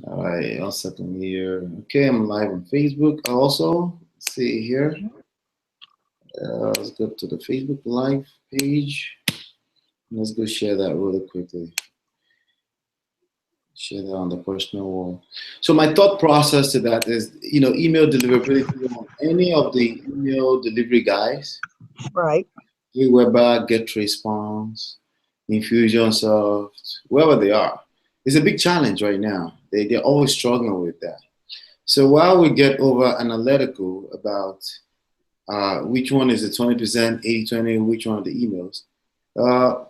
All right, 1 second here. Okay, I'm live on Facebook also. Let's see here. Let's go to the Facebook Live page. Let's go share that really quickly. Share that on the personal wall. So my thought process to that is, email deliverability on any of the email delivery guys. Right. Weber, Get Response, Infusionsoft, wherever they are. It's a big challenge right now. They're always struggling with that. So while we get over analytical about which one is the 20%, 80-20, which one of the emails, uh,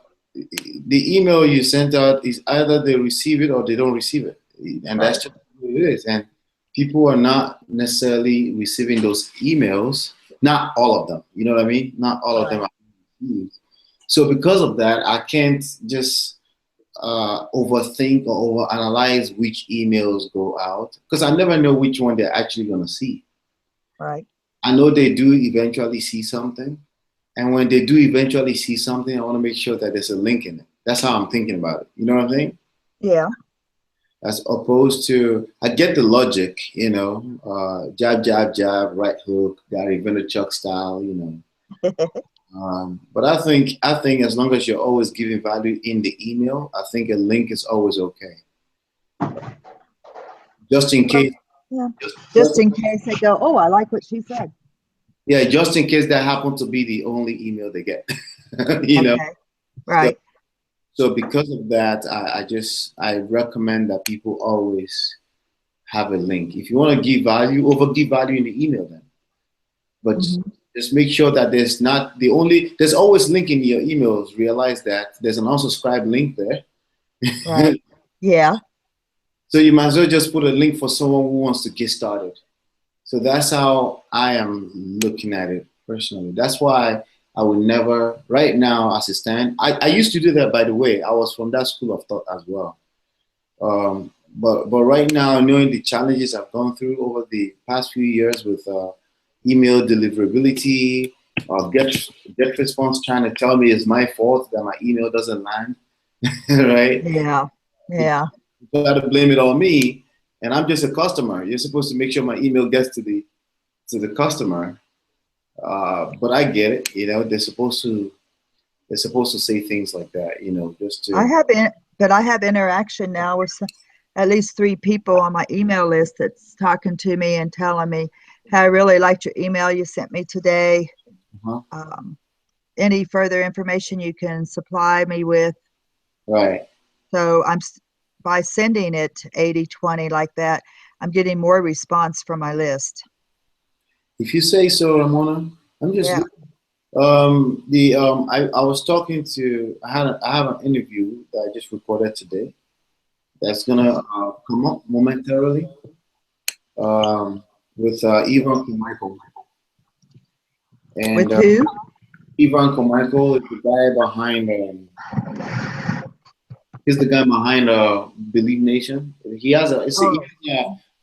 the email you sent out is either they receive it or they don't receive it. And that's just what it is. And people are not necessarily receiving those emails, not all of them. You know what I mean? Not all of them are received. So because of that, I can't just overthink or overanalyze which emails go out because I never know which one they're actually going to see. Right. I know they do eventually see something. And when they do eventually see something, I want to make sure that there's a link in it. That's how I'm thinking about it. You know what I'm saying? Yeah. As opposed to, I get the logic, jab, jab, jab, right hook, Gary Vaynerchuk style, But I think as long as you're always giving value in the email, I think a link is always okay. Just in case. Yeah. Just in case they go, oh, I like what she said. Yeah, just in case that happens to be the only email they get. Okay. Right. So because of that, I recommend that people always have a link. If you want to give value, give value in the email then. But just make sure that there's always link in your emails. Realize that there's an unsubscribe link there. Right. Yeah. So you might as well just put a link for someone who wants to get started. So that's how I am looking at it personally. That's why I would never, right now as it stands, I used to do that, by the way. I was from that school of thought as well. But right now, knowing the challenges I've gone through over the past few years with email deliverability, get response trying to tell me it's my fault that my email doesn't land, right? Yeah. Yeah. You got to blame it on me, and I'm just a customer. You're supposed to make sure my email gets to the customer. But I get it. They're supposed to say things like that. Just to. I have interaction now with at least 3 people on my email list that's talking to me and telling me, "Hey, I really liked your email you sent me today. Any further information you can supply me with?" Right. So by sending it 80-20 like that, I'm getting more response from my list. If you say so, Ramona. I'm just. Yeah. I was talking to. I have an interview that I just recorded today. That's gonna come up momentarily. With Ivan Carmichael. And with who? Ivan Carmichael is the guy behind. He's the guy behind Believe Nation. He has a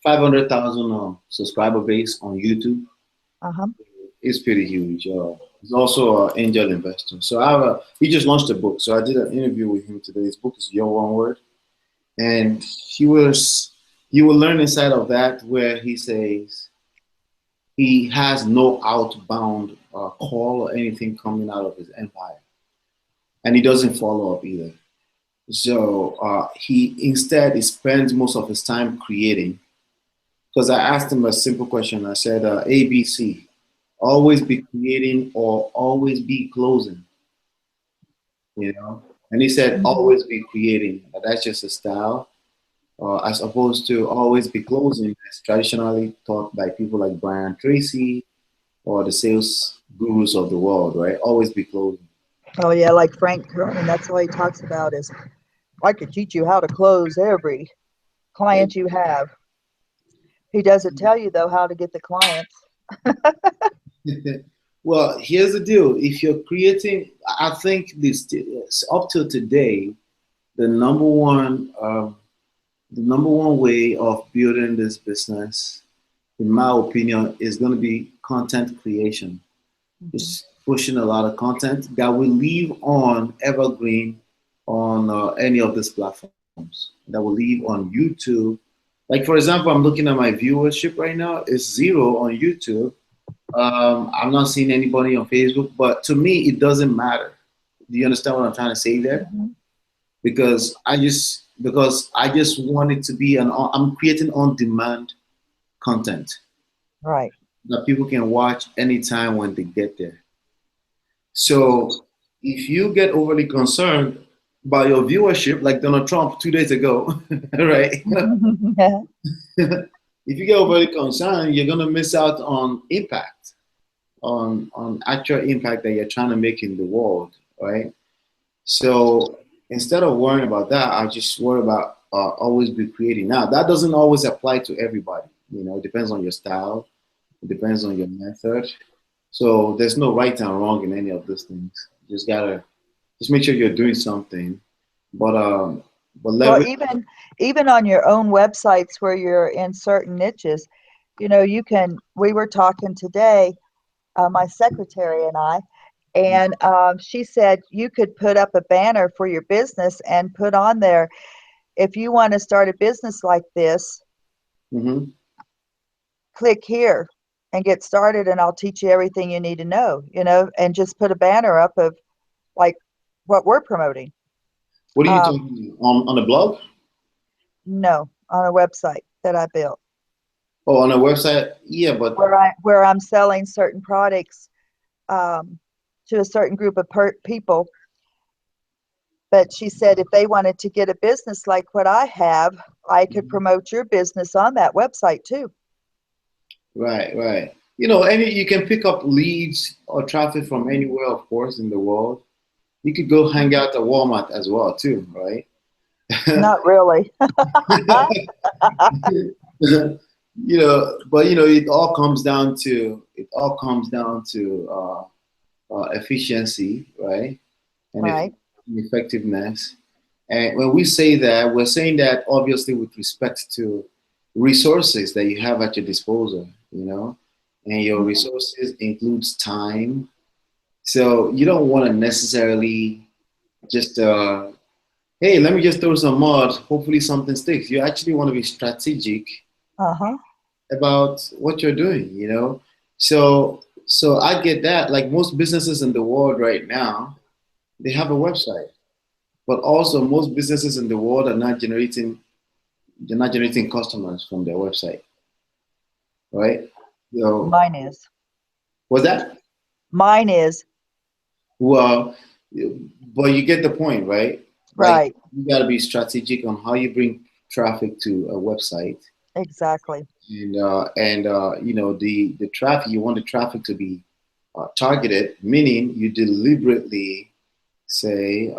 500,000 subscriber base on YouTube. It's pretty huge. He's also an angel investor. So he just launched a book. So I did an interview with him today. His book is Your One Word, and you will learn inside of that where he says he has no outbound call or anything coming out of his empire, and he doesn't follow up either. So he spends most of his time creating. Because I asked him a simple question. I said, ABC, always be creating or always be closing. And he said, always be creating. That's just a style, as opposed to always be closing, as traditionally taught by people like Brian Tracy or the sales gurus of the world, right? Always be closing. Oh yeah, like Frank Kerman. That's all he talks about is, I could teach you how to close every client you have. He doesn't tell you, though, how to get the clients. Well, here's the deal. If you're creating, I think this up till today, the number one way of building this business, in my opinion, is going to be content creation. Just pushing a lot of content that will live on evergreen on any of this platform. that will leave on YouTube. Like for example, I'm looking at my viewership right now. It's 0 on YouTube. I'm not seeing anybody on Facebook, but to me, it doesn't matter. Do you understand what I'm trying to say there? Mhm. Because I just want it to be I'm creating on-demand content Right. that people can watch anytime when they get there. So if you get overly concerned by your viewership, like Donald Trump 2 days ago, right? If you get overly concerned, you're gonna miss out on impact, on actual impact that you're trying to make in the world, right? So instead of worrying about that, I just worry about always be creating. Now that doesn't always apply to everybody. It depends on your style, it depends on your method. So there's no right and wrong in any of those things. You just gotta just make sure you're doing something. But Well, leverage. even on your own websites where you're in certain niches, you can. We were talking today, my secretary and I, and she said you could put up a banner for your business and put on there, if you want to start a business like this, Mhm. click here and get started, and I'll teach you everything you need to know. And just put a banner up of like what we're promoting. What are you Um, talking on the blog? no, on a website that I built. Oh, on a website? Yeah, but where I'm selling certain products to a certain group of people. But she said if they wanted to get a business like what I have, I could promote your business on that website too. right, right. Any you can pick up leads or traffic from anywhere, of course, in the world. You could go hang out at Walmart as well, too, right? Not really. But it all comes down to efficiency, right? And Right. effectiveness. And when we say that, we're saying that obviously with respect to resources that you have at your disposal, and your Mhm. resources includes time. So you don't want to necessarily just, hey, let me just throw some mud, hopefully something sticks. You actually want to be strategic Uh-huh. about what you're doing. So I get that. Like most businesses in the world right now, they have a website, but also most businesses in the world are not generating they're not generating customers from their website, right? So Mine is. was that? Mine is. Well, but you get the point, right? Like Right. you got to be strategic on how you bring traffic to a website, Exactly. and the traffic you want the traffic to be targeted, meaning you deliberately say,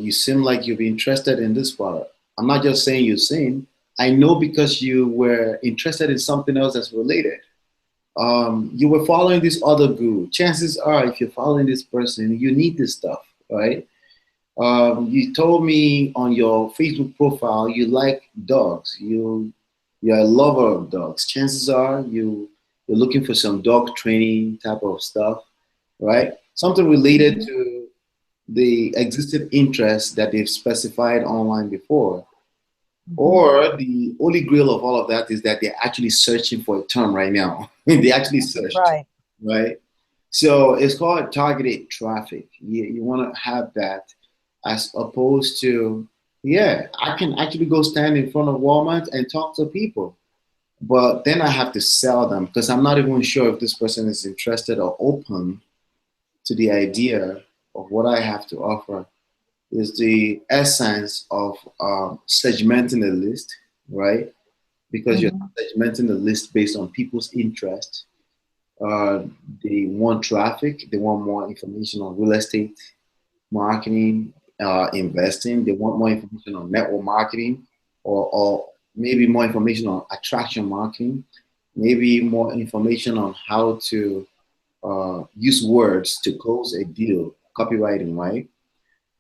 you seem like you've been interested in this product. I'm not just saying you seem. I know because you were interested in something else that's related. You were following this other guru. Chances are, if you're following this person, you need this stuff, right? You told me on your Facebook profile you like dogs. You're a lover of dogs. Chances are you're looking for some dog training type of stuff, right? Something related Mhm. to the existing interest that they've specified online before. Mhm. Or the holy grail of all of that is that they're actually searching for a term right now. They actually searched, Right. right? So it's called targeted traffic. You want to have that as opposed to, yeah, I can actually go stand in front of Walmart and talk to people. But then I have to sell them because I'm not even sure if this person is interested or open to the idea of what I have to offer. Is the essence of segmenting the list, right? Because you're Mhm. segmenting the list based on people's interest. Uh, they want traffic, they want more information on real estate marketing, investing, they want more information on network marketing, or maybe more information on attraction marketing, maybe more information on how to use words to close a deal, copywriting, right?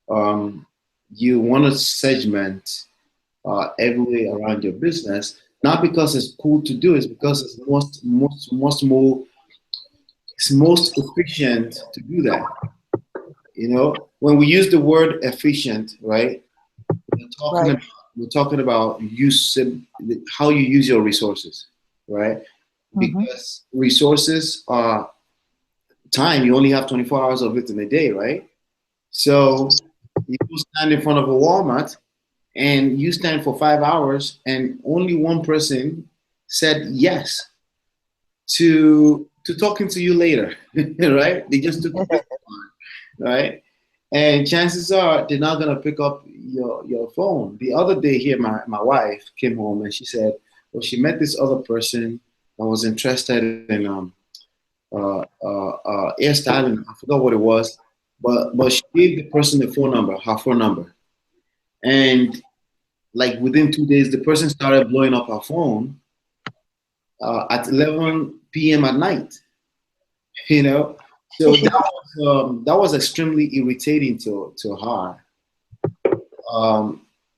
um, you want to segment everywhere around your business, not because it's cool to do, it's because it's most efficient to do that. When we use the word efficient, right? we're talking Right. about, we're talking about how you use your resources, right? Mm-hmm. Because resources are time. You only have 24 hours of it in a day, right? So you stand in front of a Walmart and you stand for 5 hours, and only one person said yes to talking to you later, right? They just took the business line, right? And chances are they're not gonna pick up your phone. The other day here, my wife came home and she said, well, she met this other person that was interested in hairstyling. I forgot what it was, but she gave the person the phone number, her phone number, and like within 2 days, the person started blowing up her phone at 11 p.m. at night. You know, so that was extremely irritating to her.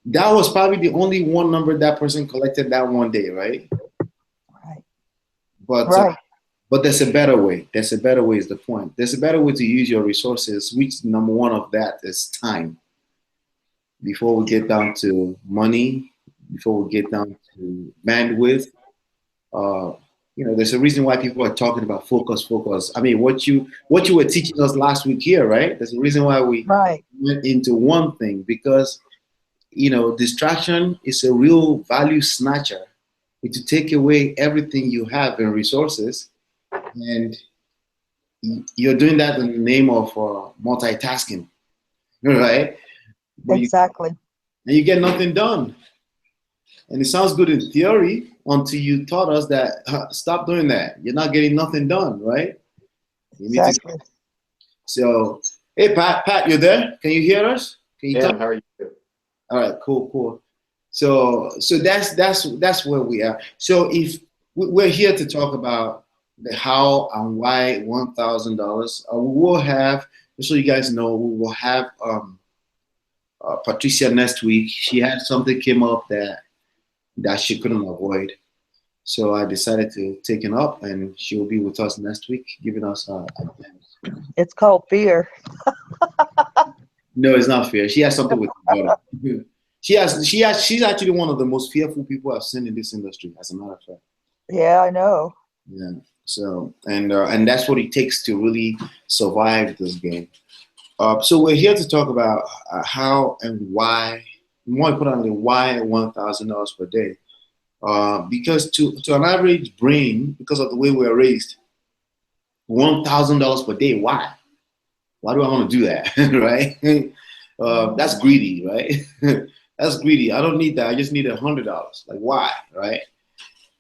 That was probably the only one number that person collected that one day, right? Right. But Right. but there's a better way. There's a better way is the point. There's a better way to use your resources, which number one of that is time. Before we get down to money, before we get down to bandwidth, uh, there's a reason why people are talking about focus, focus. I mean, what you were teaching us last week here, right? There's a reason why we Right. went into one thing because distraction is a real value snatcher. It to take away everything you have in resources, and you're doing that in the name of multitasking, right? But Exactly. and you get nothing done. And it sounds good in theory until you taught us that stop doing that. You're not getting nothing done, right? You need to. Exactly. So, hey, Pat, you there? Can you hear us? Can you Yeah, talk? how are you? All right, cool. So that's where we are. So if we're here to talk about the how and why $1,000, we will have. Just so you guys know, we will have Patricia next week. She had something came up that she couldn't avoid. So I decided to take it up, and she will be with us next week, giving us advice. It's called fear. No, it's not fair. She has something with her daughter. She's actually one of the most fearful people I've seen in this industry, as a matter of fact. Yeah, I know. Yeah. So and that's what it takes to really survive this game. So we're here to talk about how and why, more importantly, why $1,000 per day. Because to an average brain, because of the way we're raised, $1,000 per day. Why? Why do I want to do that? Right? That's greedy, right? That's greedy. I don't need that. I just need $100. Like why? Right?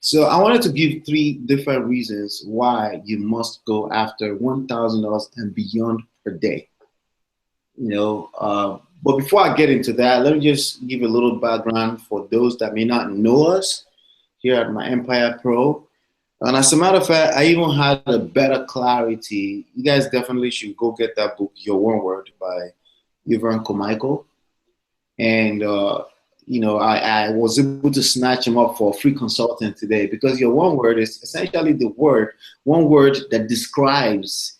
So I wanted to give 3 different reasons why you must go after $1,000 and beyond per day. But before I get into that, let me just give a little background for those that may not know us here at myEmpirePRO. And as a matter of fact, I even had a better clarity. You guys definitely should go get that book, Your One Word by Yvonne Michael. And, I was able to snatch him up for a free consultant today because your one word is essentially one word that describes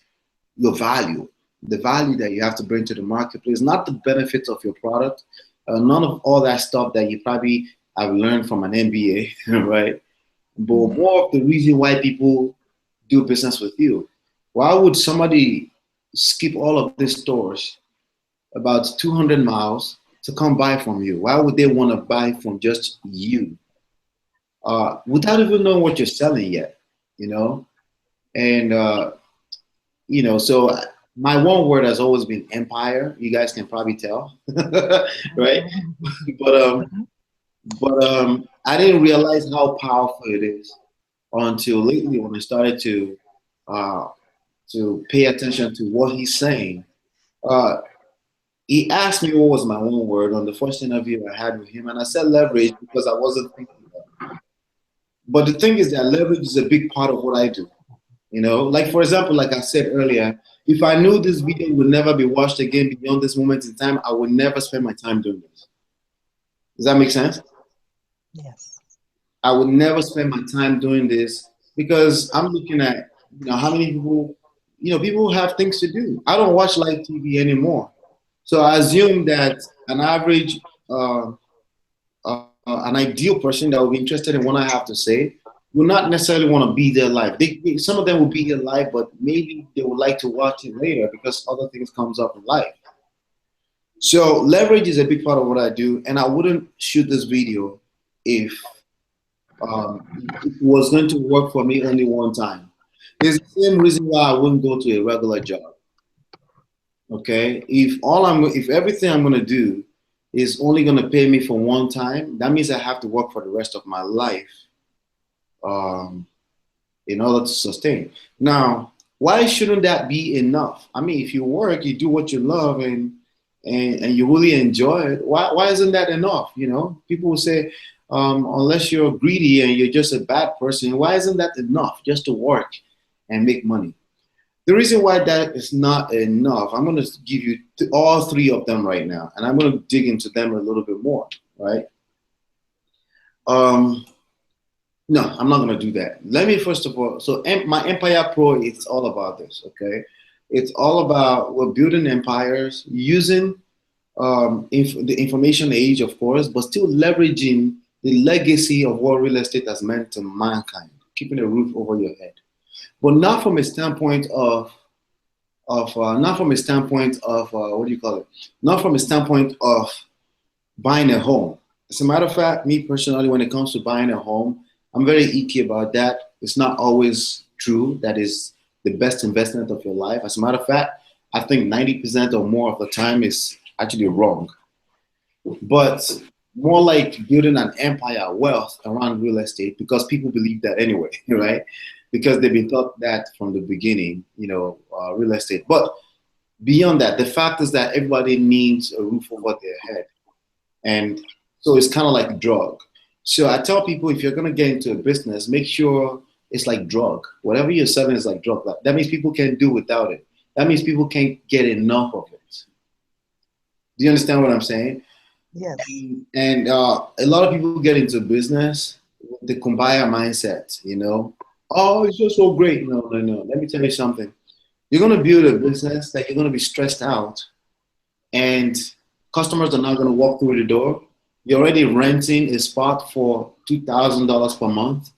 your value, the value that you have to bring to the marketplace, not the benefits of your product, none of all that stuff that you probably have learned from an MBA, right? But more of the reason why people do business with you. Why would somebody skip all of these stores about 200 miles to come buy from you? Why would they want to buy from just you without even knowing what you're selling yet? And so my one word has always been empire. You guys can probably tell, right? But I didn't realize how powerful it is until lately when I started to pay attention to what he's saying. He asked me what was my one word on the first interview I had with him, and I said leverage because I wasn't thinking about it. But the thing is that leverage is a big part of what I do. Like for example, like I said earlier, if I knew this video would never be watched again beyond this moment in time, I would never spend my time doing this. Does that make sense? Yes. I would never spend my time doing this because I'm looking at how many people, people have things to do. I don't watch live TV anymore. So I assume that an average uh, an ideal person that will be interested in what I have to say will not necessarily want to be there live. Some of them will be there live, but maybe they would like to watch it later because other things comes up in life. So leverage is a big part of what I do, and I wouldn't shoot this video if it was going to work for me only one time. It's the same reason why I wouldn't go to a regular job. Okay, if everything I'm gonna do is only gonna pay me for one time, that means I have to work for the rest of my life um, in order to sustain. Now, why shouldn't that be enough? I mean, if you work, you do what you love, and you really enjoy it. Why isn't that enough? You know, people will say, unless you're greedy and you're just a bad person, why isn't that enough just to work and make money? The reason why that is not enough, I'm going to give you all three of them right now, and I'm going to dig into them a little bit more, right? No, I'm not going to do that. Let me first of all, so my Empire Pro, it's all about this, okay? It's all about we're building empires using the information age, of course, but still leveraging the legacy of what real estate has meant to mankind, keeping a roof over your head. But not from a standpoint of not from a standpoint of what do you call it? Not from a standpoint of buying a home. As a matter of fact, me personally, when it comes to buying a home, I'm very icky about that. It's not always true that is the best investment of your life. As a matter of fact, I think 90% or more of the time is actually wrong. But more like building an empire, wealth around real estate, because people believe that anyway, right? Because they've been taught that from the beginning, real estate. But beyond that, the fact is that everybody needs a roof over their head. And so it's kind of like a drug. So I tell people, if you're going to get into a business, make sure it's like drug. Whatever you're selling is like drug. That means people can't do without it. That means people can't get enough of it. Do you understand what I'm saying? Yes. And a lot of people get into business with the kumbaya mindset, Oh, it's just so great. No, no, no. Let me tell you something. You're going to build a business that you're going to be stressed out, and customers are not going to walk through the door. You're already renting a spot for $2,000 per month,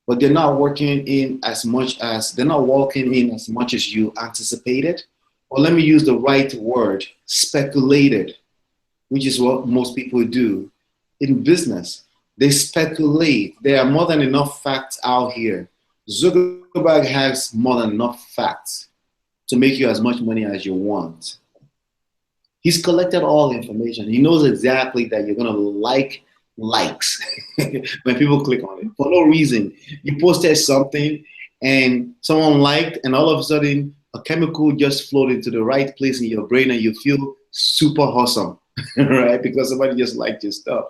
but they're not walking in as much as you anticipated. Or let me use the right word, speculated, which is what most people do in business. They speculate. There are more than enough facts out here. Zuckerberg has more than enough facts to make you as much money as you want. He's collected all the information. He knows exactly that you're going to likes when people click on it for no reason. You posted something and someone liked, and all of a sudden a chemical just flowed into the right place in your brain and you feel super awesome, right? Because somebody just liked your stuff.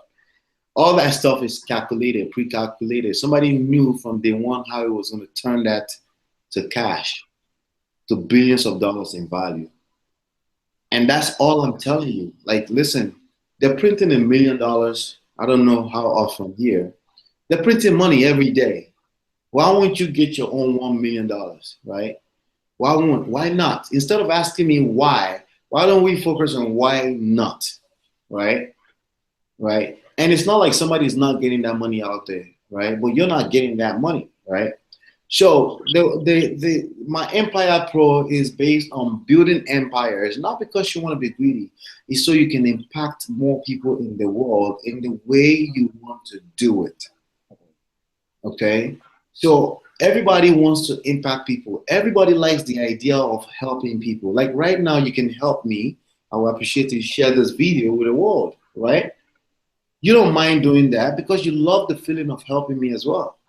All that stuff is calculated, pre-calculated. Somebody knew from day one how it was going to turn that to cash, to billions of dollars in value. And that's all I'm telling you. Like, listen, they're printing $1 million. I don't know how often here. They're printing money every day. Why won't you get your own $1 million, right? Why not? Instead of asking me why don't we focus on why not, right? Right? And it's not like somebody's not getting that money out there, right? But you're not getting that money, right? So my Empire Pro is based on building empires, not because you want to be greedy. It's so you can impact more people in the world in the way you want to do it. Okay? So everybody wants to impact people. Everybody likes the idea of helping people. Like right now, you can help me. I would appreciate you share this video with the world, right? You don't mind doing that because you love the feeling of helping me as well,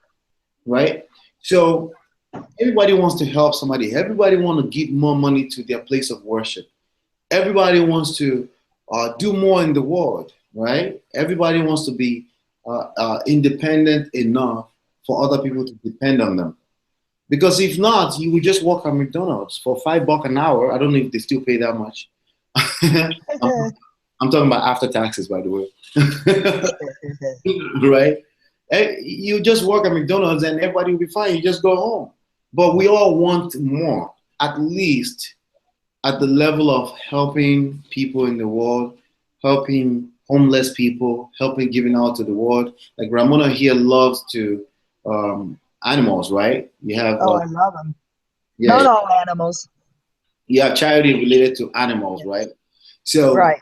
right? So everybody wants to help somebody. Everybody wants to give more money to their place of worship. Everybody wants to do more in the world, right? Everybody wants to be independent enough for other people to depend on them. Because if not, you would just work at McDonald's for $5 an hour. I don't know if they still pay that much. I'm talking about after taxes, by the way. Right? You just work at McDonald's and everybody will be fine. You just go home. But we all want more, at least at the level of helping people in the world, helping homeless people, helping, giving out to the world. Like Ramona here loves to animals, right? You have Oh, I love them. yeah, Not all animals. you have charity related to animals, right? So Right.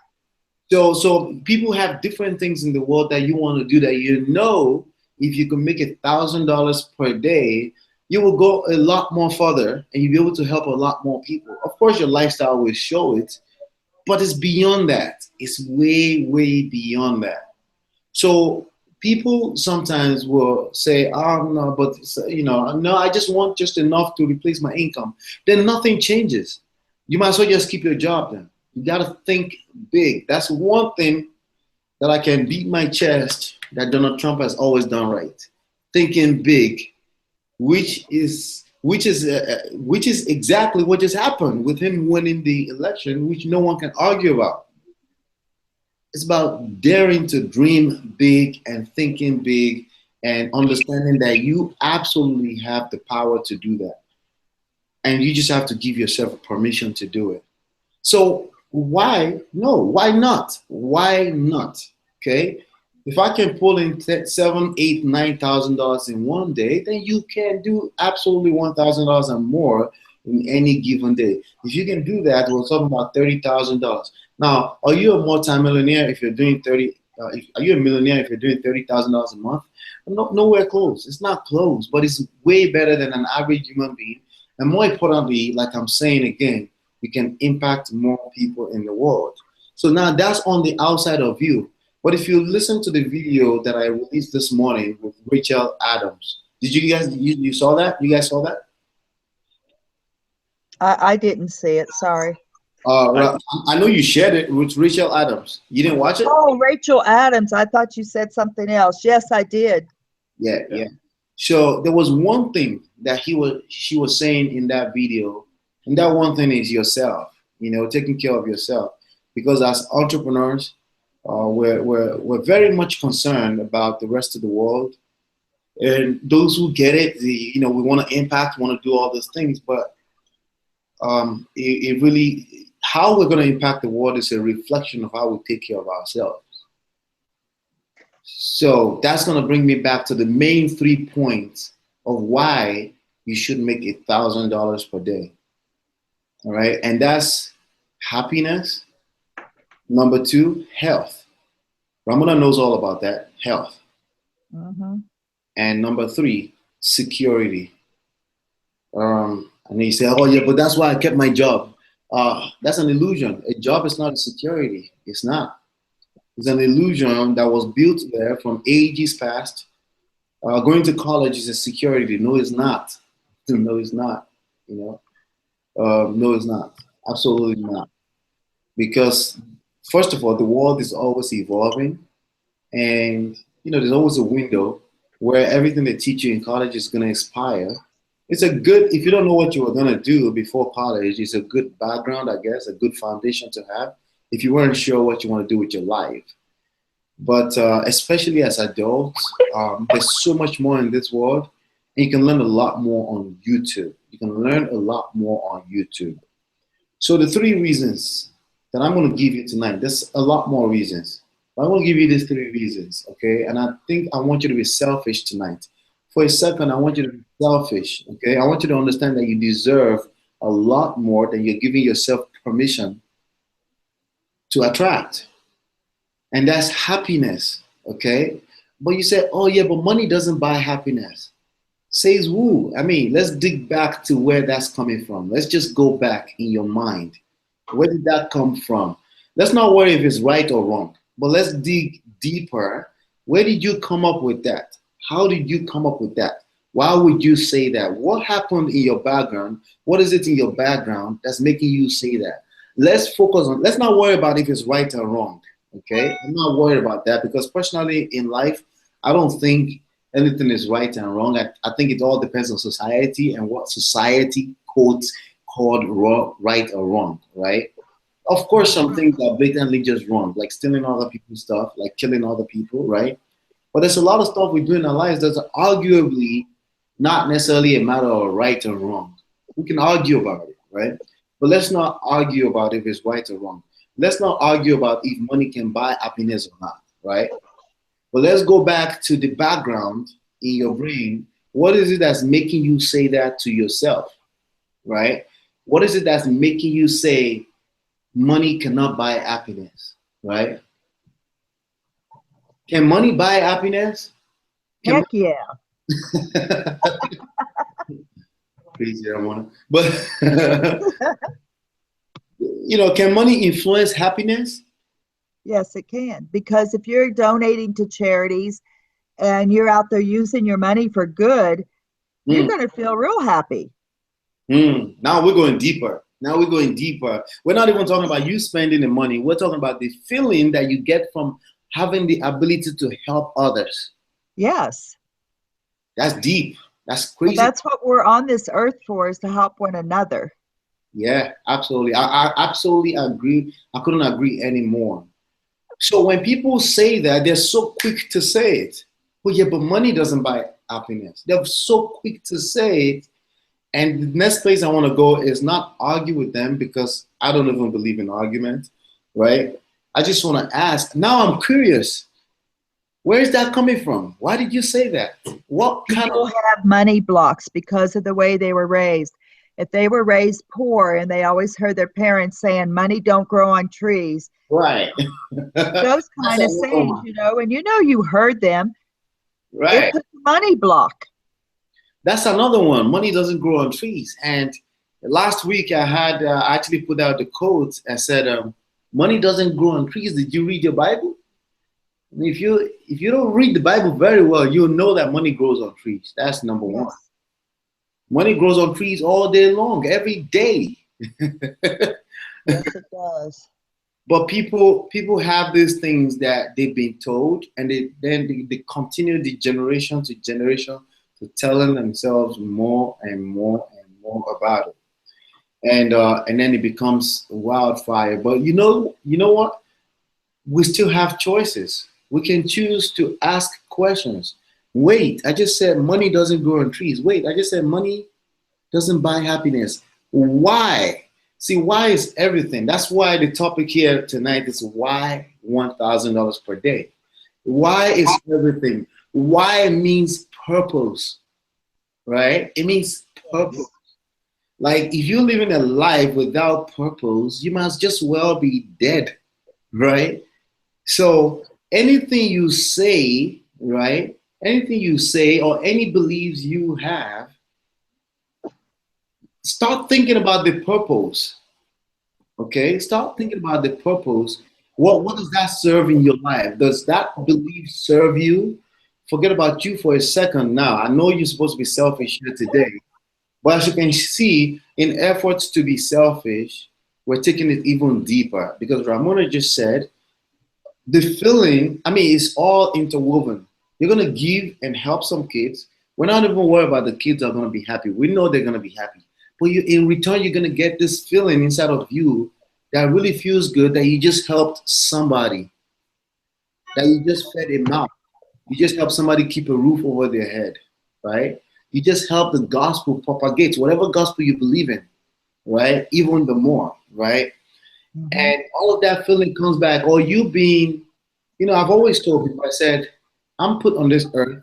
so people have different things in the world that you want to do that you know if you can make $1,000 per day, you will go a lot more further and you'll be able to help a lot more people. Of course, your lifestyle will show it, but it's beyond that. It's way, way beyond that. So people sometimes will say, "Oh no, but no, I just want just enough to replace my income." Then nothing changes. You might as well just keep your job. Then you got to think big. That's one thing that I can beat my chest that Donald Trump has always done right. Thinking big, which is exactly what just happened with him winning the election, which no one can argue about. It's about daring to dream big and thinking big and understanding that you absolutely have the power to do that. And you just have to give yourself permission to do it. So why no? Why not? Why not? Okay. If I can pull in seven, eight, $9,000 in one day, then you can do absolutely $1,000 and more in any given day. If you can do that, we're talking about $30,000. Now, are you a multimillionaire if you're doing 30? Are you a millionaire if you're doing $30,000 a month? Nowhere close. It's not close, but it's way better than an average human being. And more importantly, like I'm saying again, we can impact more people in the world. So now that's on the outside of you. But if you listen to the video that I released this morning with Rachel Adams, did you guys you saw that? You guys saw that? I didn't see it. Sorry. I know you shared it with Rachel Adams. You didn't watch it? Oh, Rachel Adams. I thought you said something else. Yes, I did. Yeah, yeah. So there was one thing that she was saying in that video, and that one thing is yourself. Taking care of yourself, because as entrepreneurs, we're very much concerned about the rest of the world, and those who get it, we want to impact, want to do all those things, but it really, how we're going to impact the world is a reflection of how we take care of ourselves. So that's going to bring me back to the main 3 points of why you should make $1,000 per day. All right. And that's happiness. Number 2, health. Ramona knows all about that, health. Mm-hmm. And number 3, security. And you say, oh yeah, but that's why I kept my job. That's an illusion. A job is not a security. It's not. It's an illusion that was built there from ages past. Going to college is a security. No, it's not. No, it's not. No, it's not. Absolutely not. Because first of all, the world is always evolving, and there's always a window where everything they teach you in college is going to expire. It's a good, if you don't know what you were going to do before college, it's a good background, I guess, a good foundation to have if you weren't sure what you want to do with your life. But especially as adults, there's so much more in this world, and you can learn a lot more on YouTube. You can learn a lot more on YouTube. So the 3 reasons that I'm going to give you tonight, there's a lot more reasons. But I'm going to give you these 3 reasons, okay? And I think I want you to be selfish tonight. For a second, I want you to be selfish, okay? I want you to understand that you deserve a lot more than you're giving yourself permission to attract. And that's happiness, okay? But you say, oh yeah, but money doesn't buy happiness. Says who? I mean, let's dig back to where that's coming from. Let's just go back in your mind. Where did that come from? Let's not worry if it's right or wrong, but let's dig deeper. Where did you come up with that? How did you come up with that? Why would you say that? What happened in your background? What is it in your background that's making you say that? Let's focus on, let's not worry about if it's right or wrong, okay? I'm not worried about that because personally in life, I don't think anything is right and wrong. I think it all depends on society and what society quotes called right or wrong, right? Of course, some things are blatantly just wrong, like stealing other people's stuff, like killing other people, right? But there's a lot of stuff we do in our lives that's arguably not necessarily a matter of right or wrong. We can argue about it, right? But let's not argue about if it's right or wrong. let's not argue about if money can buy happiness or not, right? But let's go back to the background in your brain. What is it that's making you say that to yourself, right? What is it that's making you say money cannot buy happiness, right? Can money buy happiness? Can Heck yeah. crazy, I wanna, but can money influence happiness? Yes, it can. Because if you're donating to charities and you're out there using your money for good, you're Mm, going to feel real happy. Now we're going deeper. Now we're going deeper. We're not even talking about you spending the money. We're talking about the feeling that you get from having the ability to help others. Yes. That's deep. That's Well, crazy. that's what we're on this earth for, is to help one another. Yeah, absolutely. I absolutely agree. I couldn't agree anymore. So when people say that, they're so quick to say it. Well, yeah, but money doesn't buy happiness. They're so quick to say it. And the next place I want to go is not argue with them, because I don't even believe in argument, right? I just want to ask. Now I'm curious. Where is that coming from? Why did you say that? What kind People of have money blocks because of the way they were raised. If they were raised poor and they always heard their parents saying money don't grow on trees, right? those That's kind of another sayings, one. and you heard them, it Right. puts a money block. That's another one. Money doesn't grow on trees. And last week I had actually put out the quote and said, "Money doesn't grow on trees." Did you read your Bible? If you don't read the Bible very well, you'll know that money grows on trees. That's number one. Yes. Money grows on trees all day long, every day. Yes, it does. But people have these things that they've been told, and they continue the generation to generation to telling themselves more and more and more about it, and then it becomes wildfire. But you know what? We still have choices. We can choose to ask questions. Wait, I just said money doesn't grow on trees. Wait, I just said money doesn't buy happiness. Why? See, why is everything. That's why the topic here tonight is why $1,000 per day. Why is everything. Why means purpose, right? It means purpose. Yes. Like if you're living a life without purpose, you must just well be dead, right? So anything you say, right? Anything you say or any beliefs you have, start thinking about the purpose. Okay, start thinking about the purpose. What does that serve in your life? Does that belief serve you? Forget about you for a second now. I know you're supposed to be selfish here today, but as you can see, in efforts to be selfish, we're taking it even deeper, because Ramona just said the feeling, I mean, it's all interwoven. You're gonna give and help some kids. We're not even worried about the kids are gonna be happy. We know they're gonna be happy. But in return, you're gonna get this feeling inside of you that really feels good, that you just helped somebody, that you just fed a mouth. You just help somebody keep a roof over their head, right? You just help the gospel propagate, whatever gospel you believe in, right? Even the more, right? Mm-hmm. And all of that feeling comes back, or you being, I've always told people, I said, I'm put on this earth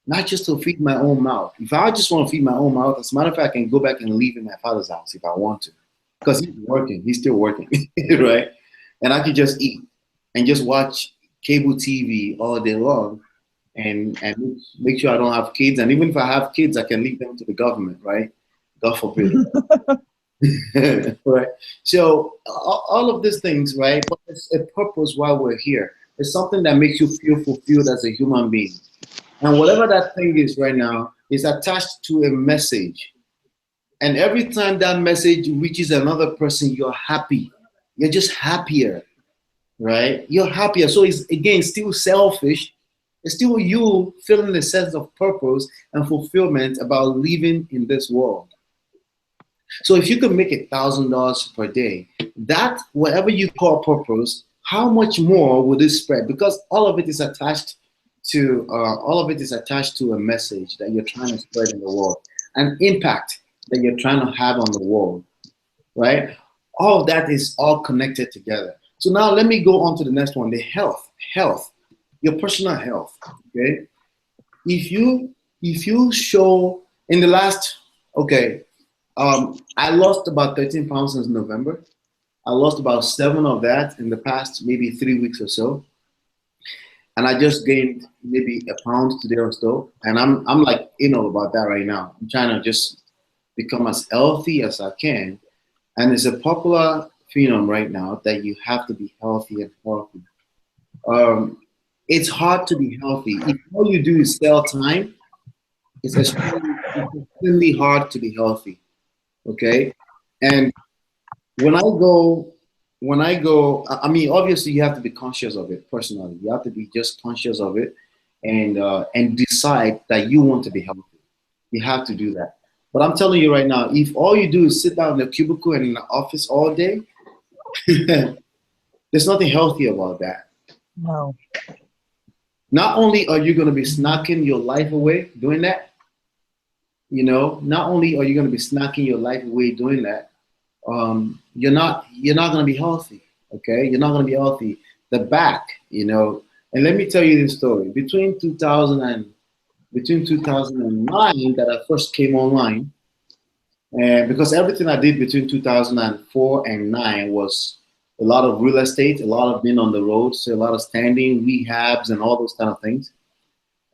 not just to feed my own mouth. If I just want to feed my own mouth, as a matter of fact, I can go back and live in my father's house if I want to, because he's working, he's still working, right? And I could just eat and just watch cable TV all day long, and make sure I don't have kids. And even if I have kids, I can leave them to the government, right? God forbid. Right. So all of these things, right? But it's a purpose why we're here. It's something that makes you feel fulfilled as a human being. And whatever that thing is right now is attached to a message. And every time that message reaches another person, you're happy. You're just happier, right? You're happier. So it's again still selfish. It's still you feeling a sense of purpose and fulfillment about living in this world. So if you could make $1,000 per day, that whatever you call purpose, how much more would it spread? Because all of it is attached to a message that you're trying to spread in the world, an impact that you're trying to have on the world, right? All of that is all connected together. So now let me go on to the next one, the health, your personal health, okay? If you show in the last, okay, I lost about 13 pounds since November. I lost about 7 of that in the past maybe 3 weeks or so. And I just gained maybe a pound today or so. And I'm like about that right now. I'm trying to just become as healthy as I can. And it's a popular phenom right now that you have to be healthy and healthy. Um, it's hard to be healthy. If all you do is sell time, it's extremely hard to be healthy. Okay. And when I go, I mean, obviously you have to be conscious of it personally. You have to be just conscious of it and decide that you want to be healthy. You have to do that. But I'm telling you right now, if all you do is sit down in a cubicle and in the office all day, there's nothing healthy about that. No. Not only are you going to be snacking your life away doing that, not only are you going to be snacking your life away doing that, you're not going to be healthy. Okay, you're not going to be healthy. The back, and let me tell you this story. Between 2009 that I first came online, and because everything I did between 2004 and 9 was a lot of real estate, a lot of being on the road, so a lot of standing, rehabs, and all those kind of things.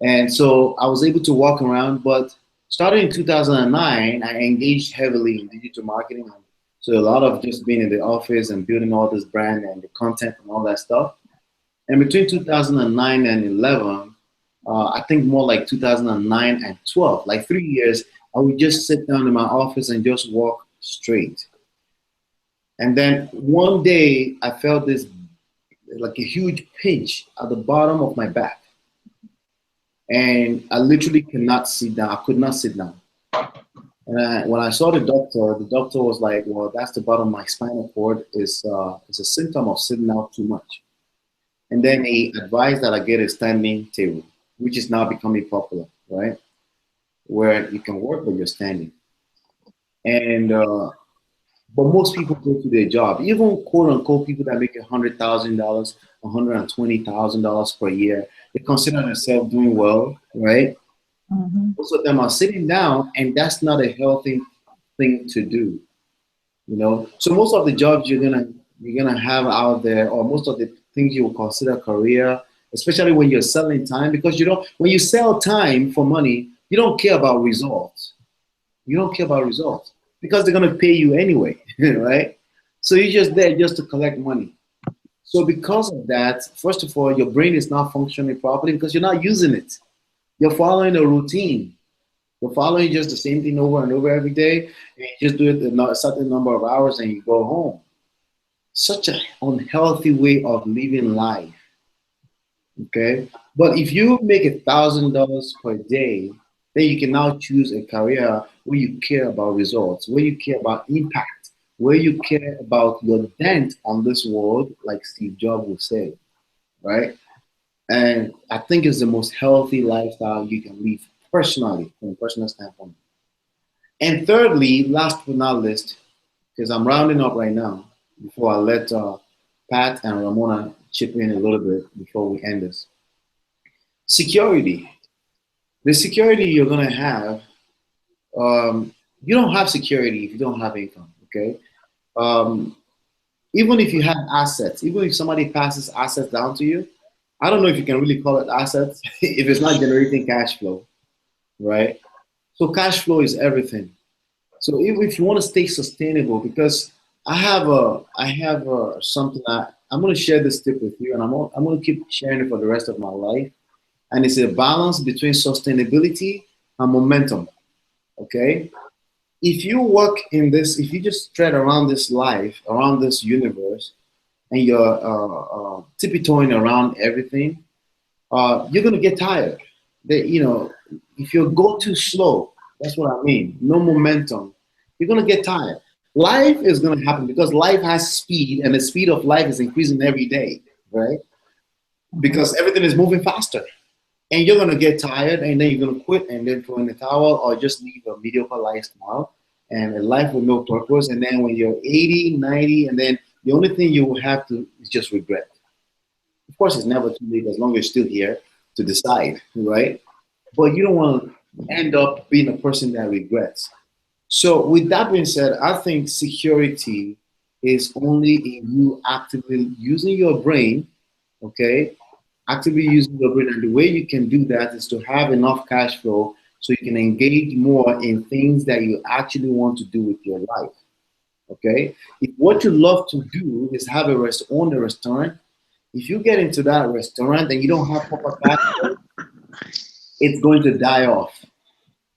And so I was able to walk around, but starting in 2009, I engaged heavily in digital marketing. So a lot of just being in the office and building all this brand and the content and all that stuff. And between 2009 and 11, I think more like 2009 and 12, like 3 years, I would just sit down in my office and just walk straight. And then one day I felt this like a huge pinch at the bottom of my back. And I literally cannot sit down. I could not sit down. And when I saw the doctor was like, well, that's the bottom of my spinal cord. It's a symptom of sitting out too much. And then he advised that I get a standing table, which is now becoming popular, right? Where you can work but you're standing. And but most people go to their job, even quote unquote people that make $100,000, $120,000 per year, they consider themselves doing well, right? Mm-hmm. Most of them are sitting down, and that's not a healthy thing to do. So most of the jobs you're gonna have out there, or most of the things you will consider career, especially when you're selling time, because when you sell time for money, you don't care about results. You don't care about results because they're gonna pay you anyway, right? So you're just there just to collect money. So because of that, first of all, your brain is not functioning properly because you're not using it. You're following a routine. You're following just the same thing over and over every day, and you just do it a certain number of hours and you go home. Such an unhealthy way of living life. Okay? But if you make $1,000 per day, then you can now choose a career where you care about results, where you care about impact, where you care about your dent on this world, like Steve Jobs would say, right? And I think it's the most healthy lifestyle you can live personally, from a personal standpoint. And thirdly, last but not least, because I'm rounding up right now, before I let Pat and Ramona chip in a little bit before we end this. Security. The security you're going to have, you don't have security if you don't have income, okay? Even if you have assets, even if somebody passes assets down to you, I don't know if you can really call it assets if it's not generating cash flow, right? So cash flow is everything. So if you want to stay sustainable, because I have something I'm going to share this tip with you, and I'm going to keep sharing it for the rest of my life. And it's a balance between sustainability and momentum. Okay, if you work in this, if you just tread around this life, around this universe, and you're tiptoeing around everything, you're gonna get tired. If you go too slow, that's what I mean. No momentum, you're gonna get tired. Life is gonna happen because life has speed, and the speed of life is increasing every day, right? Because everything is moving faster. And you're gonna get tired, and then you're gonna quit, and then throw in the towel, or just live a mediocre lifestyle and a life with no purpose. And then when you're 80, 90, and then the only thing you will have to is just regret. Of course, it's never too late as long as you're still here to decide, right? But you don't want to end up being a person that regrets. So, with that being said, I think security is only in you actively using your brain, okay? Actively using your brain. And the way you can do that is to have enough cash flow so you can engage more in things that you actually want to do with your life, okay? If what you love to do is have own a restaurant, if you get into that restaurant and you don't have proper cash flow, it's going to die off.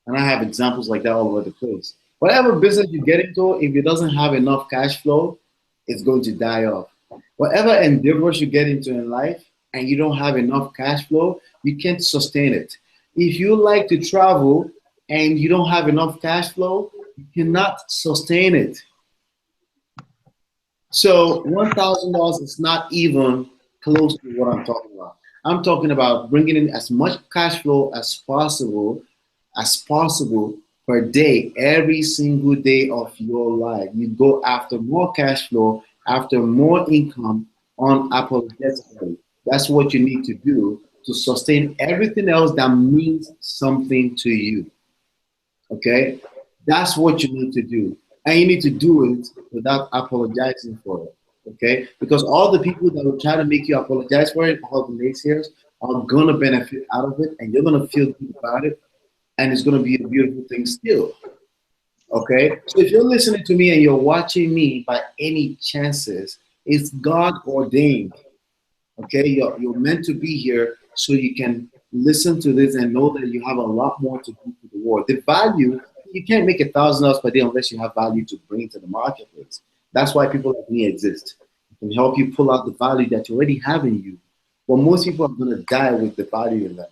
And I have examples like that all over the place. Whatever business you get into, if it doesn't have enough cash flow, it's going to die off. Whatever endeavors you get into in life and you don't have enough cash flow, you can't sustain it. If you like to travel and you don't have enough cash flow, you cannot sustain it. So $1,000 is not even close to what I'm talking about. I'm talking about bringing in as much cash flow as possible per day, every single day of your life. You go after more cash flow, after more income unapologetically. That's what you need to do to sustain everything else that means something to you. Okay? That's what you need to do. And you need to do it without apologizing for it. Okay? Because all the people that will try to make you apologize for it, all the naysayers, are going to benefit out of it, and you're going to feel good about it, and it's going to be a beautiful thing still. Okay? So if you're listening to me and you're watching me by any chances, it's God ordained. Okay? You're meant to be here so you can listen to this and know that you have a lot more to do for the world. The value, you can't make $1,000 per day unless you have value to bring to the marketplace. That's why people like me exist. It can help you pull out the value that you already have in you. But most people are going to die with the value in them.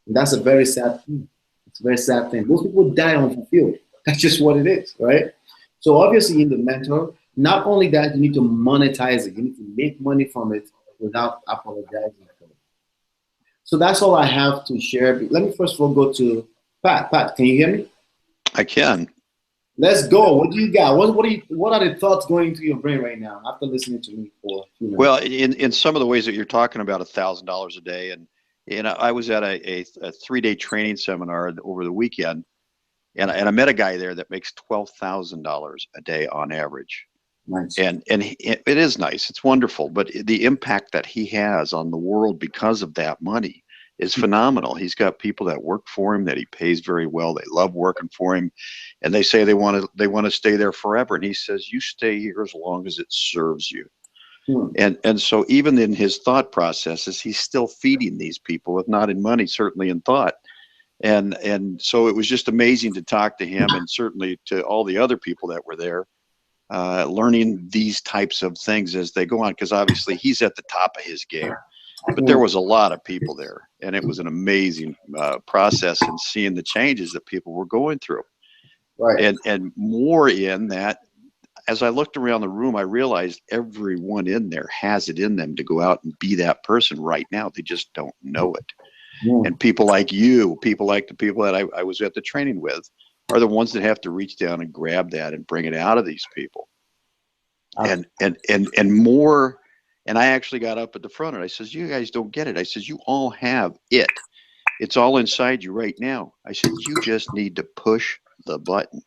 And that's a very sad thing. It's a very sad thing. Most people die unfulfilled. That's just what it is, right? So obviously in the mentor, not only that, you need to monetize it. You need to make money from it without apologizing for it. So that's all I have to share. Let me first of all go to Pat. Pat, can you hear me? I can. Let's go. What do you got? What are the thoughts going through your brain right now after listening to me for a few minutes? Well, in some of the ways that you're talking about $1,000 a day, and I was at a 3-day training seminar over the weekend, and I met a guy there that makes $12,000 a day on average. Nice. And it is nice. It's wonderful. But the impact that he has on the world because of that money is phenomenal. He's got people that work for him that he pays very well. They love working for him, and they say they want to stay there forever. And he says, "You stay here as long as it serves you." And so even in his thought processes, he's still feeding these people, if not in money, certainly in thought. And so it was just amazing to talk to him, and certainly to all the other people that were there, learning these types of things as they go on, because obviously he's at the top of his game. But there was a lot of people there, and it was an amazing process in seeing the changes that people were going through. Right. And more in that, as I looked around the room, I realized everyone in there has it in them to go out and be that person right now. They just don't know it. And people like you, people like the people that I was at the training with, are the ones that have to reach down and grab that and bring it out of these people. And more. And I actually got up at the front and I says, "You guys don't get it." I says, "You all have it. It's all inside you right now." I said, "You just need to push the button."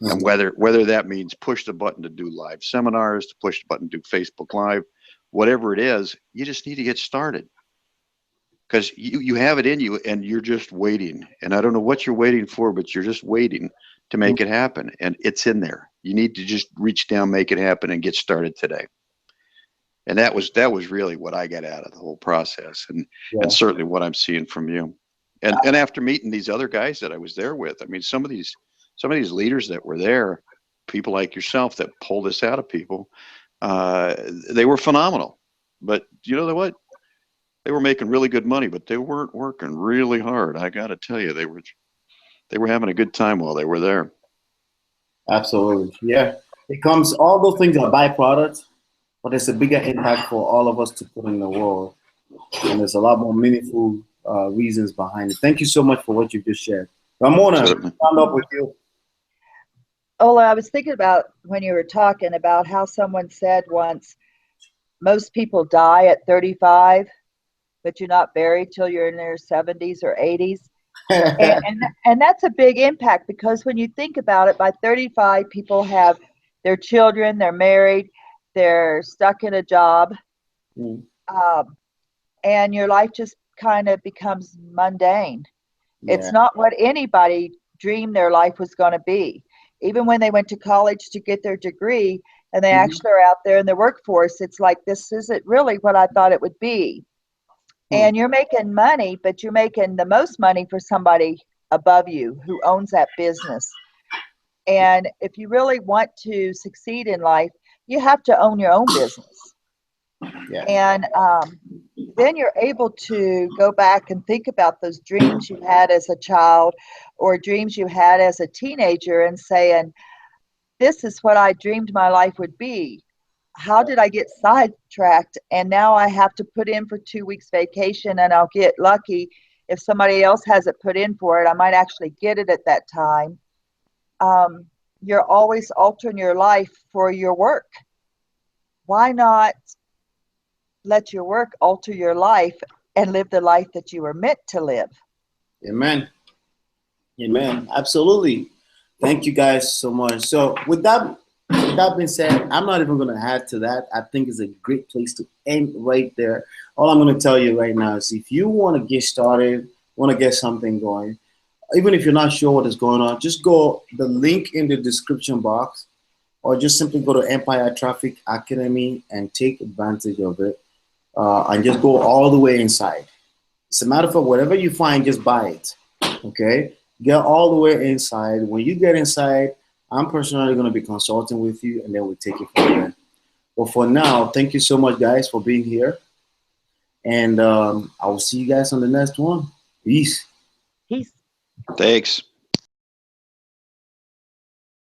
And whether that means push the button to do live seminars, to push the button to do Facebook Live, whatever it is, you just need to get started. Because you have it in you and you're just waiting. And I don't know what you're waiting for, but you're just waiting to make it happen. And it's in there. You need to just reach down, make it happen, and get started today. And that was really what I got out of the whole process, and certainly what I'm seeing from you. And after meeting these other guys that I was there with, I mean, some of these leaders that were there, people like yourself that pull this out of people, they were phenomenal. But you know what? They were making really good money, but they weren't working really hard. I got to tell you, they were having a good time while they were there. Absolutely. Yeah. It comes, all those things are byproducts, but it's a bigger impact for all of us to put in the world. And there's a lot more meaningful reasons behind it. Thank you so much for what you just shared. Ramona, stand up with you. Ola, I was thinking about when you were talking about how someone said once, most people die at 35, but you're not buried till you're in their 70s or 80s. And that's a big impact, because when you think about it, by 35, people have their children, they're married, they're stuck in a job, and your life just kind of becomes mundane. It's not what anybody dreamed their life was going to be. Even when they went to college to get their degree and they actually are out there in the workforce, it's like, this isn't really what I thought it would be. And you're making money, but you're making the most money for somebody above you who owns that business. And if you really want to succeed in life, you have to own your own business. And then you're able to go back and think about those dreams you had as a child or dreams you had as a teenager and saying, this is what I dreamed my life would be. How did I get sidetracked? And now I have to put in for 2 weeks vacation, and I'll get lucky. If somebody else has it put in for it, I might actually get it at that time. You're always altering your life for your work. Why not let your work alter your life and live the life that you were meant to live? Amen. Amen. Absolutely. Thank you guys so much. So with that being said, I'm not even going to add to that. I think it's a great place to end right there. All I'm going to tell you right now is, if you want to get started, want to get something going, even if you're not sure what is going on, just go the link in the description box, or just simply go to Empire Traffic Academy and take advantage of it, and just go all the way inside. As a matter of fact, whatever you find, just buy it. Okay? Get all the way inside. When you get inside, I'm personally going to be consulting with you, and then we'll take it from there. But for now, thank you so much, guys, for being here. And I will see you guys on the next one. Peace. Peace. Thanks.